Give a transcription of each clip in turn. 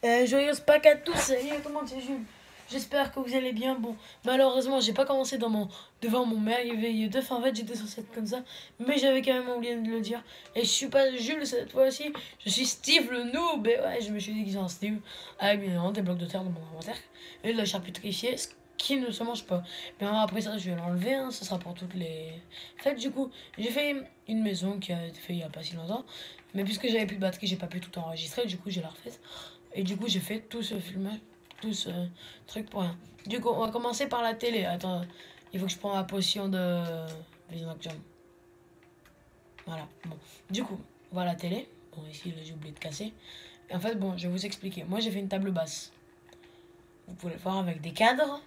Joyeuse Pâques à tous, salut tout le monde, c'est Jules. J'espère que vous allez bien. Bon, malheureusement, j'ai pas commencé devant mon merveilleux d'œuf. En fait, j'étais censé être comme ça, mais j'avais quand même oublié de le dire. Et je suis pas Jules cette fois-ci, je suis Steve le noob. Et ouais, je me suis déguisé en Steve avec bien évidemment des blocs de terre dans mon inventaire et de la charcuterie, ce qui ne se mange pas. Mais après ça, je vais l'enlever, hein, ce sera pour toutes les fêtes. Du coup, j'ai fait une maison qui a été faite il y a pas si longtemps, mais puisque j'avais plus de batterie, j'ai pas pu tout enregistrer. Du coup, j'ai la refaite. Et du coup, j'ai fait tout ce filmage, tout ce truc pour rien. Du coup, on va commencer par la télé. Attends, il faut que je prenne ma potion de vision nocturne. Voilà, bon. Du coup, voilà la télé. Bon, ici, j'ai oublié de casser. Et en fait, bon, je vais vous expliquer. Moi, j'ai fait une table basse. Vous pouvez le voir avec des cadres.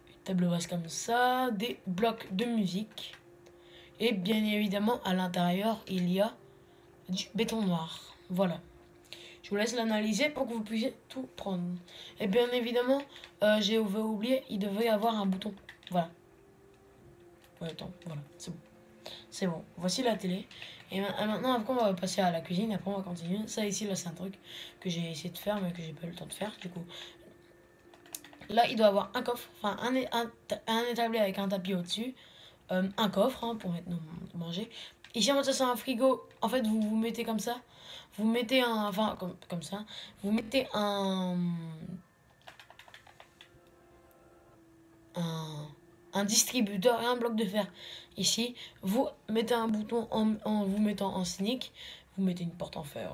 Une table basse comme ça. Des blocs de musique. Et bien évidemment, à l'intérieur, il y a du béton noir. Voilà. Je vous laisse l'analyser pour que vous puissiez tout prendre. Et bien évidemment, j'ai oublié, il devait y avoir un bouton. Voilà. Ouais, attends, voilà, c'est bon. C'est bon, voici la télé. Et maintenant, après, on va passer à la cuisine. Après, on va continuer. Ça, ici, là, c'est un truc que j'ai essayé de faire, mais que j'ai pas eu le temps de faire. Du coup, là, il doit y avoir un coffre. Enfin, un établi avec un tapis au-dessus. Un coffre, hein, pour mettre nos manger. Ici, en fait, ça, c'est un frigo. En fait, vous mettez comme ça. Vous mettez un... Enfin, comme ça. Vous mettez un distributeur et un bloc de fer. Ici, vous mettez un bouton en vous mettant en sneak. Vous mettez une porte en fer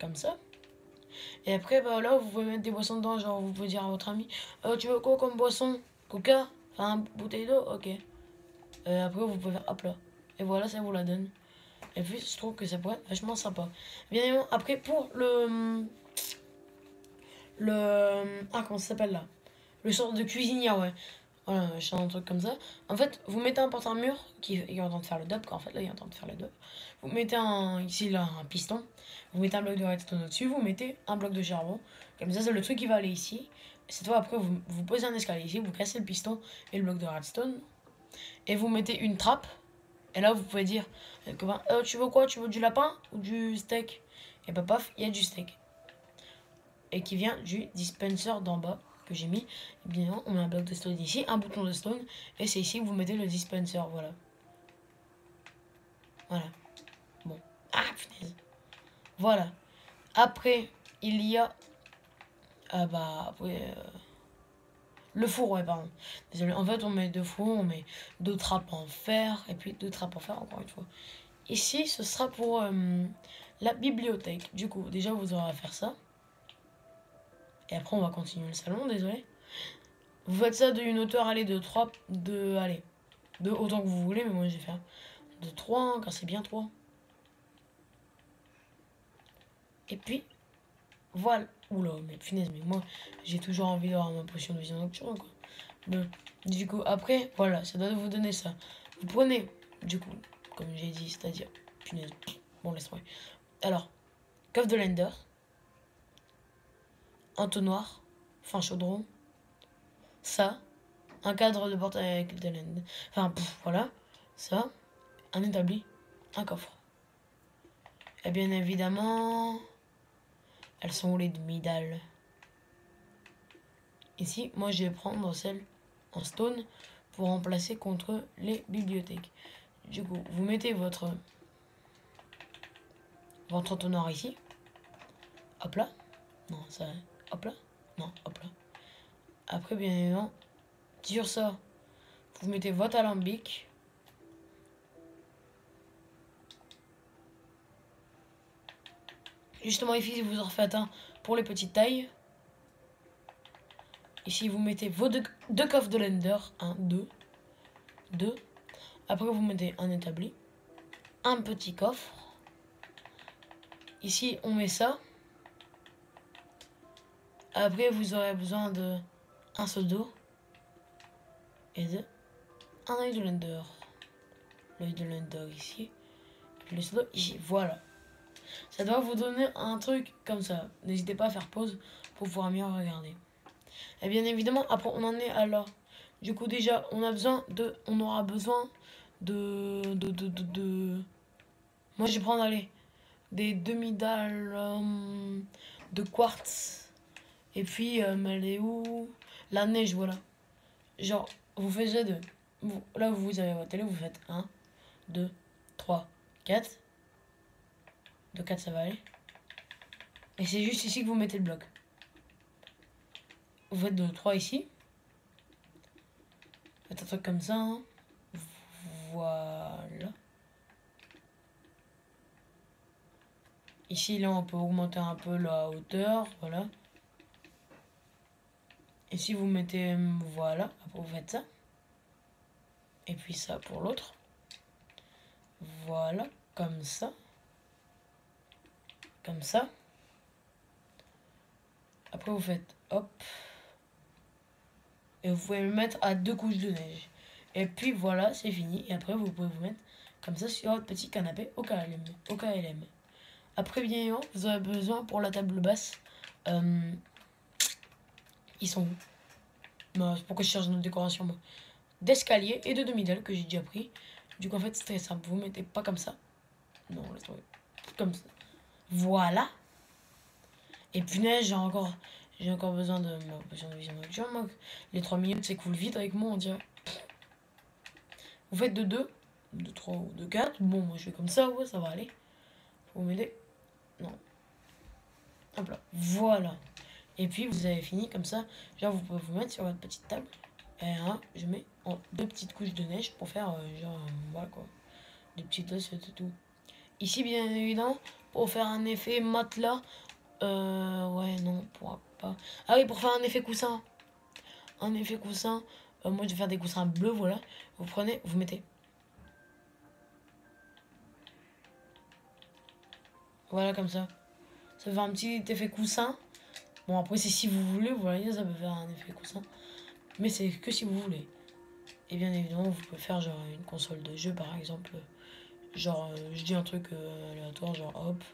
comme ça. Et après, bah, là, vous pouvez mettre des boissons dedans. Genre, vous pouvez dire à votre ami, tu veux quoi comme boisson? Coca? Enfin, bouteille d'eau? Ok. Après, vous pouvez faire hop là. Et voilà, ça vous la donne. Et puis, je trouve que ça pourrait être vachement sympa. Bien évidemment, après, pour ah, comment ça s'appelle là? Le sort de cuisinière, ouais. Voilà, un truc comme ça. En fait, vous mettez un porte-mur qui est en train de faire le dub, en fait, là, il est en train de faire le dub. Vous mettez ici, là, un piston. Vous mettez un bloc de redstone au-dessus. Vous mettez un bloc de charbon. Comme ça, c'est le truc qui va aller ici. Cette fois, après, vous posez un escalier ici. Vous cassez le piston et le bloc de redstone. Et vous mettez une trappe. Et là, vous pouvez dire, tu veux quoi? Tu veux du lapin ou du steak? Et bah, paf, il y a du steak. Et qui vient du dispenser d'en bas que j'ai mis. Et bien, on met un bloc de stone ici, un bouton de stone. Et c'est ici que vous mettez le dispenser, voilà. Voilà. Bon. Ah, punaise. Voilà. Après, il y a... Ah bah, après... Le four, ouais, pardon. Désolé. En fait, on met deux fours, on met deux trappes en fer. Et puis deux trappes en fer, encore une fois. Ici, ce sera pour la bibliothèque. Du coup, déjà, vous aurez à faire ça. Et après, on va continuer le salon, désolé. Vous faites ça d'une hauteur, allez, de autant que vous voulez, mais moi, je vais faire de 3, hein, car c'est bien 3. Et puis, voilà. Oula, mais punaise, mais moi, j'ai toujours envie d'avoir ma potion de vision nocturne, quoi. Bon, du coup, après, voilà, ça doit vous donner ça. Vous prenez, du coup, comme j'ai dit, c'est-à-dire, punaise, bon, laisse-moi. Alors, coffre de Lender, entonnoir, fin chaudron, ça, un cadre de portail avec de Lender, enfin, voilà, ça, un établi, un coffre. Et bien évidemment, elles sont où les demi-dalles? Ici, moi je vais prendre celle en stone pour remplacer contre les bibliothèques. Du coup, vous mettez votre entonnoir ici. Hop là. Non, ça. Hop là. Non, hop là. Après, bien évidemment, sur ça, vous mettez votre alambic. Justement, ici, vous en refaites un pour les petites tailles. Ici, vous mettez vos deux coffres de Lender. 1, 2, 2. Après, vous mettez un établi. Un petit coffre. Ici, on met ça. Après, vous aurez besoin de un seul dos. Et de un œil de Lender. L'œil de Lender ici. Le seul dos ici. Voilà. Ça doit vous donner un truc comme ça. N'hésitez pas à faire pause pour pouvoir mieux regarder. Et bien évidemment, après on en est à là. Du coup déjà, on aura besoin de... Moi je vais prendre, allez, des demi-dalles de quartz. Et puis, elle est où? La neige, voilà. Genre, vous faites ça de... Là, vous avez votre télé, vous faites 1, 2, 3, 4. De 4, ça va aller. Et c'est juste ici que vous mettez le bloc. Vous faites de 3 ici. Faites un truc comme ça. Hein. Voilà. Ici, là, on peut augmenter un peu la hauteur. Voilà. Ici, vous mettez... Voilà. Après, vous faites ça. Et puis ça pour l'autre. Voilà. Comme ça. Comme ça. Après, vous faites hop. Et vous pouvez le mettre à 2 couches de neige. Et puis voilà, c'est fini. Et après, vous pouvez vous mettre comme ça sur votre petit canapé au KLM. Au KLM. Après, bien évidemment, vous aurez besoin pour la table basse. Ils sont où? Non, c'est pourquoi je cherche notre décoration, moi. D'escalier et de demi-dalle que j'ai déjà pris. Du coup, en fait, c'est très simple. Vous mettez pas comme ça. Non, laisse tomber. Comme ça. Voilà. Et punaise, j'ai encore besoin de ma potion de vision nocturne. Les 3 minutes, c'est cool vite avec moi, on dirait. Vous faites de 2, de 3 ou de 4. Bon, moi je fais comme ça, ouais, ça va aller. Vous m'aider? Non. Hop là. Voilà. Et puis vous avez fini comme ça. Genre, vous pouvez vous mettre sur votre petite table. Et là, je mets en 2 petites couches de neige pour faire, genre, voilà quoi. Des petites assiettes et tout. Ici, bien évidemment, pour faire un effet matelas. Ouais, non, on pourra pas. Ah oui, pour faire un effet coussin. Un effet coussin. Moi, je vais faire des coussins bleus, voilà. Vous prenez, vous mettez. Voilà, comme ça. Ça fait un petit effet coussin. Bon, après, c'est si vous voulez, vous voyez, ça peut faire un effet coussin. Mais c'est que si vous voulez. Et bien évidemment, vous pouvez faire genre une console de jeu, par exemple. Genre, je dis un truc aléatoire, genre hop,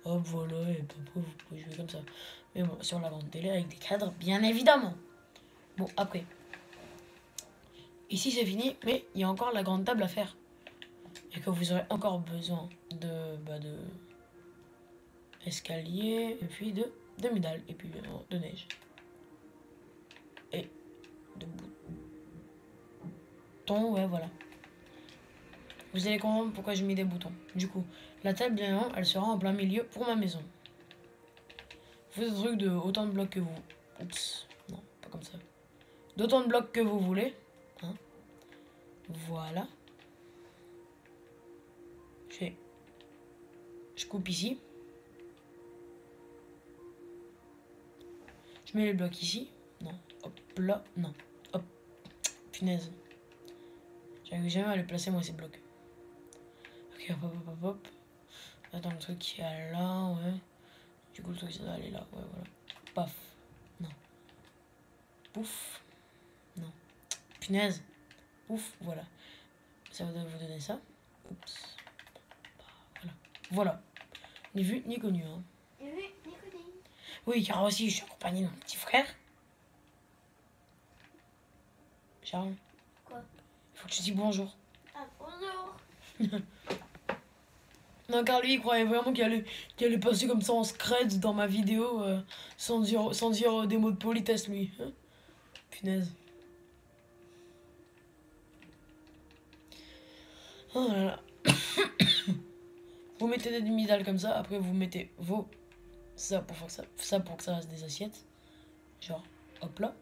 hop, voilà, et après, vous pouvez jouer comme ça. Mais bon, sur la grande télé avec des cadres, bien évidemment. Bon, après. Ici, c'est fini, mais il y a encore la grande table à faire. Et que vous aurez encore besoin de escalier, et puis de demi-dalle, et puis de neige. Et de boutons, ouais, voilà. Vous allez comprendre pourquoi j'ai mis des boutons. Du coup, la table, bien évidemment, elle sera en plein milieu pour ma maison. Vous faites des trucs de autant de blocs que vous... Oups, non, pas comme ça. D'autant de blocs que vous voulez. Hein. Voilà. Je coupe ici. Je mets les blocs ici. Non. Hop là. Non. Hop. Punaise. J'arrive jamais à les placer, moi, ces blocs. Ok, hop, hop, hop, hop. Attends, le truc qui est là, ouais. Du coup, le truc, ça doit aller là, ouais, voilà. Paf. Non. Pouf. Non. Punaise. Pouf, voilà. Ça va vous donner ça. Oups. Voilà. Voilà. Ni vu, ni connu, hein. Ni vu, ni connu. Oui, car aussi, je suis accompagné de mon petit frère. Charles. Quoi? Il faut que je dise bonjour. Ah, bonjour. Non, car lui, il croyait vraiment qu'il allait passer comme ça en scred dans ma vidéo sans dire des mots de politesse, lui. Hein. Punaise. Oh là là. Vous mettez des demi-dalles comme ça, après vous mettez vos... Ça pour faire ça pour que ça reste des assiettes. Genre, hop là.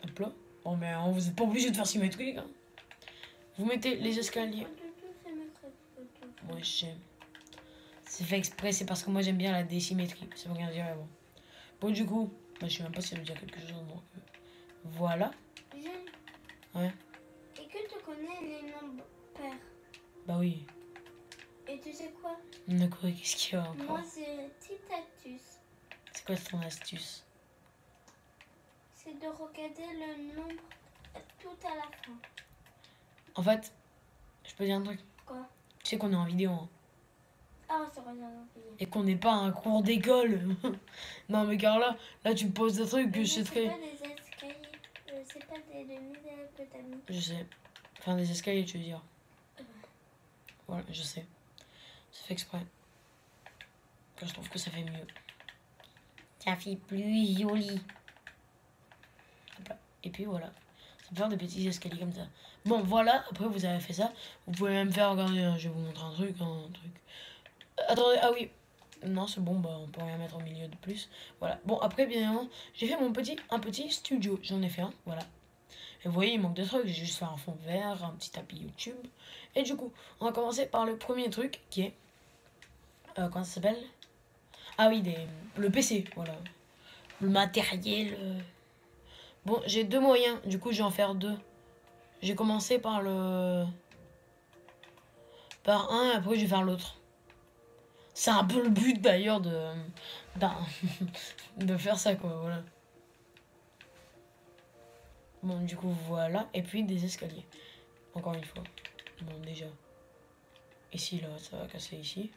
Hop là. Bon, mais vous n'êtes pas obligé de faire symétrique. Hein. Vous mettez les escaliers. Moi, j'aime. C'est fait exprès, c'est parce que moi j'aime bien la désymétrie. Ça veut rien dire, bon. Bon, du coup, bah, je sais même pas si ça veut dire quelque chose. Donc, voilà. Ouais. Et que tu connais les nombres pairs? Bah oui. Et tu sais quoi? D'accord, qu'est-ce qu'il y a encore? Moi, c'est une petite astuce. C'est quoi ton astuce? C'est de regarder le nombre tout à la fin. En fait, je peux dire un truc. Quoi? Tu sais qu'on est en vidéo. Hein. Ah, c'est vrai, et qu'on n'est pas un cours d'école. Non, mais car là tu me poses des trucs que je sais très... C'est pas des escaliers. C'est pas des demi-dalles que t'as mis. Je sais. Enfin, des escaliers, tu veux dire. Voilà, je sais. C'est fait exprès. Car je trouve que ça fait mieux. Ça fait plus joli. Hop là. Et puis voilà. Ça peut faire des petits escaliers comme ça. Bon, voilà. Après, vous avez fait ça. Vous pouvez même faire, regardez, je vais vous montrer un truc. Attendez, ah oui. Non, c'est bon, bah, on peut rien mettre au milieu de plus. Voilà. Bon, après, bien évidemment, j'ai fait un petit studio. J'en ai fait un, voilà. Et vous voyez, il manque de trucs. J'ai juste fait un fond vert, un petit tapis YouTube. Et du coup, on va commencer par le premier truc qui est... comment ça s'appelle? Ah oui, le PC, voilà. Le matériel. Bon, j'ai deux moyens. Du coup, je vais en faire deux. J'ai commencé par par un, et après, je vais faire l'autre. C'est un peu le but, d'ailleurs, de faire ça, quoi, voilà. Bon, du coup, voilà. Et puis, des escaliers. Encore une fois. Bon, déjà. Ici, là, ça va casser ici.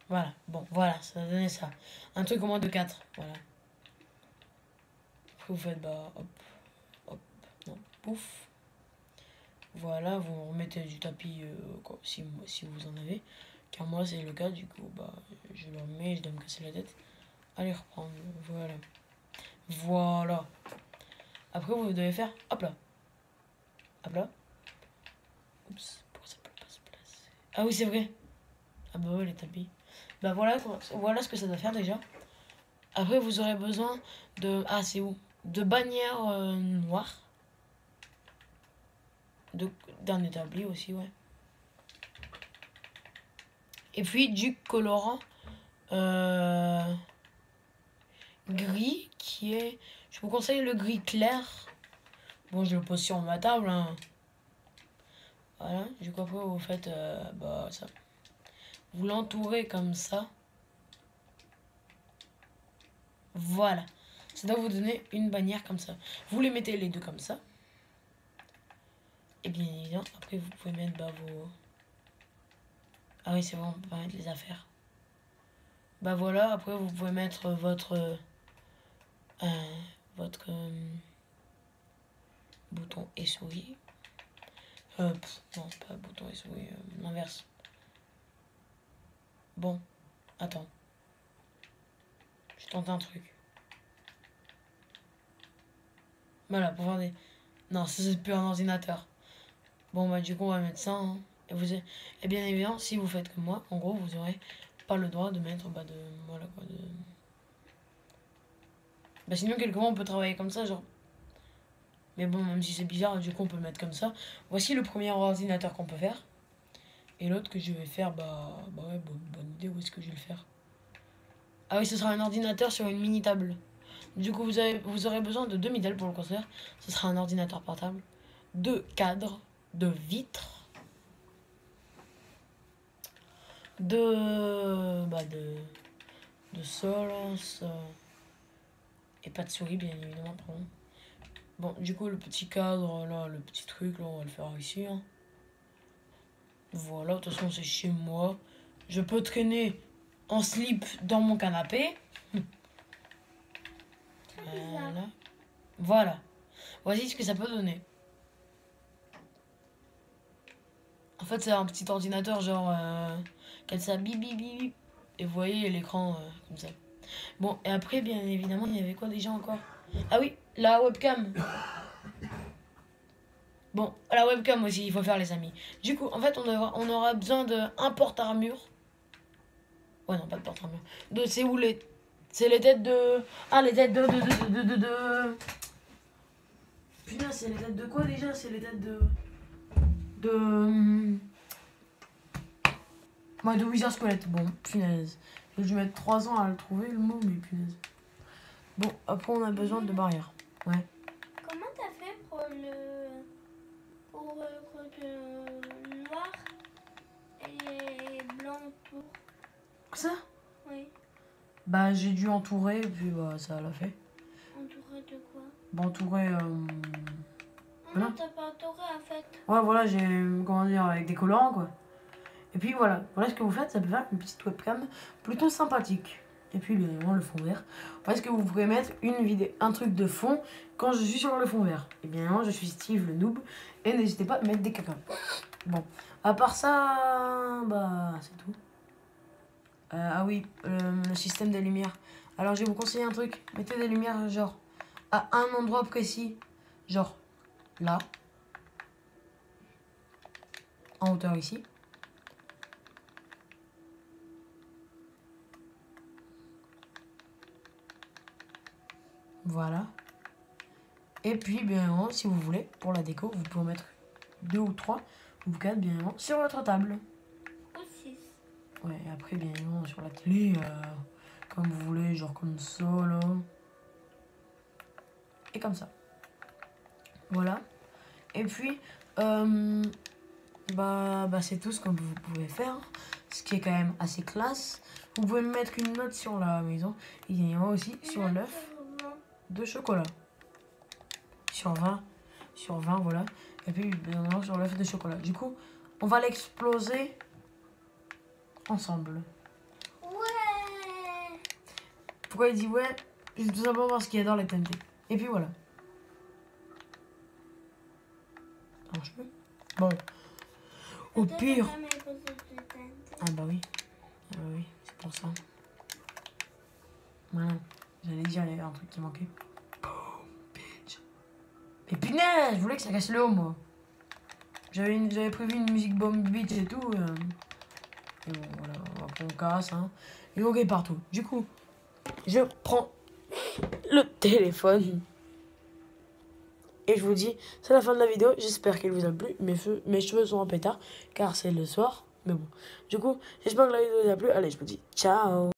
Voilà, bon, voilà, ça va donner ça. Un truc au moins de 4, voilà. Après, vous faites, bah, hop, hop, non, pouf. Voilà, vous remettez du tapis, quoi, si vous en avez. Car moi, c'est le cas, du coup, bah, je le remets, je dois me casser la tête. Allez, reprendre, voilà. Voilà. Après, vous devez faire, hop là. Hop là. Oups, pourquoi ça peut pas se placer? Ah oui, c'est vrai. Ah bah ouais, les tapis. Bah voilà, voilà ce que ça doit faire déjà. Après, vous aurez besoin de... Ah, c'est où? De bannières noires. D'un établi aussi, ouais. Et puis du colorant gris qui est... Je vous conseille le gris clair. Bon, je le pose sur ma table. Hein. Voilà, du coup après vous faites bah, ça. Vous l'entourez comme ça. Voilà. Ça doit vous donner une bannière comme ça. Vous les mettez les deux comme ça. Et bien évidemment, après vous pouvez mettre bah, vos... Ah oui, c'est bon, on peut pas mettre les affaires. Bah voilà, après vous pouvez mettre votre bouton et souris. Non, pas bouton et souris, l'inverse. Bon, attends. Je tente un truc. Voilà, pour faire des... Non, ça c'est plus un ordinateur. Bon, bah du coup, on va mettre ça. Hein. Et bien évidemment, si vous faites comme moi, en gros, vous aurez pas le droit de mettre... Bah, voilà quoi, Bah sinon, quelquefois, on peut travailler comme ça, genre... Mais bon, même si c'est bizarre, du coup, on peut le mettre comme ça. Voici le premier ordinateur qu'on peut faire. Et l'autre que je vais faire, bah ouais, bonne idée, où est-ce que je vais le faire? Ah oui, ce sera un ordinateur sur une mini-table. Du coup, vous aurez besoin de 2 midels pour le construire. Ce sera un ordinateur portable. 2 cadres, 2 vitres. De solos. Et pas de souris, bien évidemment, pardon. Bon, du coup, le petit cadre, là, le petit truc, là, on va le faire ici. Hein. Voilà, de toute façon, c'est chez moi. Je peux traîner en slip dans mon canapé. Voilà. Voilà. Voici ce que ça peut donner. En fait, c'est un petit ordinateur, genre... comme ça, bip, bip, bip, bip. Et vous voyez l'écran comme ça. Bon, et après, bien évidemment, il y avait quoi déjà encore? Ah oui, la webcam. Bon, la webcam aussi, il faut faire les amis. Du coup, en fait, on aura besoin d'un porte-armure. Ouais, non, pas de porte-armure. C'est où les... C'est les têtes de... Ah, les têtes de... Putain, c'est les têtes de quoi déjà? C'est les têtes de... Ouais, de Wizard Squelette. Bon, punaise. J'ai dû mettre 3 ans à le trouver, le mot, mais punaise. Bon, après, on a besoin de barrières. Ouais. Comment t'as fait pour le noir et blanc autour? Ça? Oui. Bah, j'ai dû entourer, et puis bah, ça l'a fait. Entouré de quoi? Bah, entourer... Voilà. Non, t'as pas entouré en fait. Ouais, voilà, j'ai... Comment dire? Avec des collants, quoi. Et puis voilà, voilà ce que vous faites, ça peut faire une petite webcam plutôt sympathique. Et puis bien évidemment le fond vert. Parce que vous pouvez mettre un truc de fond quand je suis sur le fond vert. Et bien évidemment je suis Steve le noob. Et n'hésitez pas à mettre des caca. Bon, à part ça, bah c'est tout. Ah oui, le système des lumières. Alors je vais vous conseiller un truc. Mettez des lumières genre à un endroit précis. Genre là. En hauteur ici. Voilà. Et puis, bien évidemment, si vous voulez, pour la déco, vous pouvez en mettre 2 ou 3 ou 4, bien évidemment, sur votre table. Ou 6. Ouais, et après, bien évidemment, sur la télé, comme vous voulez, genre comme ça, là. Et comme ça. Voilà. Et puis, c'est tout ce que vous pouvez faire. Ce qui est quand même assez classe. Vous pouvez mettre une note sur la maison. Il y a aussi sur l'œuf de chocolat. Sur 20. Sur 20, voilà. Et puis, bien sur l'œuf de chocolat. Du coup, on va l'exploser ensemble. Ouais. Pourquoi il dit ouais? C'est tout simplement parce qu'il adore les TNT. Et puis voilà. Ça marche plus. Bon. Au pire. Ah bah oui. Ah bah oui, c'est pour ça. Voilà. J'allais dire, il y avait un truc qui manquait. Boom, bitch. Mais punaise, je voulais que ça casse le haut, moi. J'avais prévu une musique bomb bitch et tout. Et bon, voilà, on casse, hein. Et on est partout. Du coup, je prends le téléphone. Et je vous dis, c'est la fin de la vidéo. J'espère qu'elle vous a plu. Mes cheveux sont en pétard, car c'est le soir. Mais bon. Du coup, j'espère que la vidéo vous a plu. Allez, je vous dis ciao.